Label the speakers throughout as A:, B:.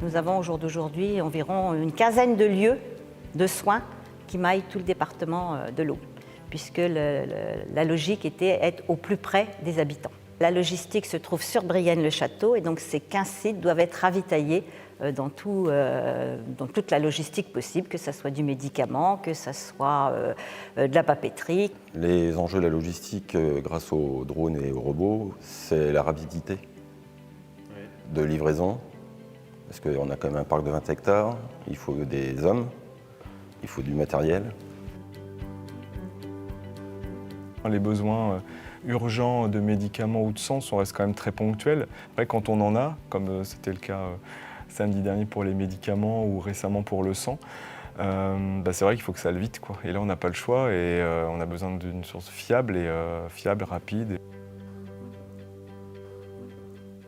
A: Nous avons au jour d'aujourd'hui environ une quinzaine de lieux de soins qui maillent tout le département de l'Aube, puisque la logique était être au plus près des habitants. La logistique se trouve sur Brienne-le-Château et donc ces 15 sites doivent être ravitaillés dans toute la logistique possible, que ce soit du médicament, que ce soit de la papeterie.
B: Les enjeux de la logistique grâce aux drones et aux robots, c'est la rapidité de livraison, parce qu'on a quand même un parc de 20 hectares, il faut des hommes, il faut du matériel.
C: Les besoins urgents de médicaments ou de sang restent quand même très ponctuels. Après, quand on en a, comme c'était le cas samedi dernier pour les médicaments ou récemment pour le sang, c'est vrai qu'il faut que ça aille vite, quoi. Et là, on n'a pas le choix et on a besoin d'une source fiable, rapide.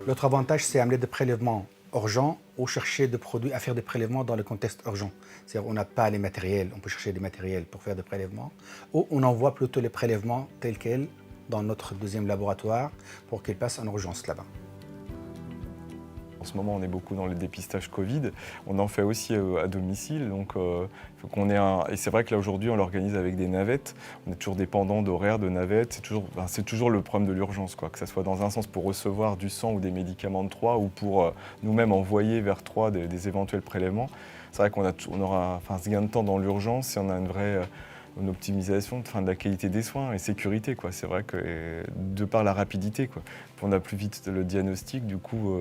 D: L'autre avantage, c'est amener des prélèvements urgents ou chercher des produits à faire des prélèvements dans le contexte urgent. C'est-à-dire qu'on n'a pas les matériels, on peut chercher des matériels pour faire des prélèvements, ou on envoie plutôt les prélèvements tels quels dans notre deuxième laboratoire pour qu'ils passent en urgence là-bas.
C: En ce moment, on est beaucoup dans le dépistage Covid. On en fait aussi à domicile, donc faut qu'on ait et c'est vrai que là aujourd'hui, on l'organise avec des navettes. On est toujours dépendant d'horaires de navettes. C'est toujours le problème de l'urgence, quoi. Que ce soit dans un sens pour recevoir du sang ou des médicaments de Troyes ou pour nous-mêmes envoyer vers Troyes des éventuels prélèvements. C'est vrai qu'on aura ce gain de temps dans l'urgence si on a une vraie une optimisation de la qualité des soins et sécurité, quoi. C'est vrai que de par la rapidité, quoi, on a plus vite le diagnostic, du coup,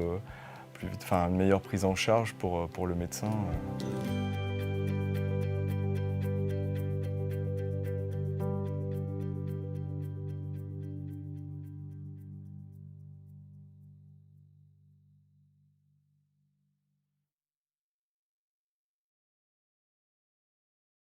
C: plus vite, une meilleure prise en charge pour le médecin.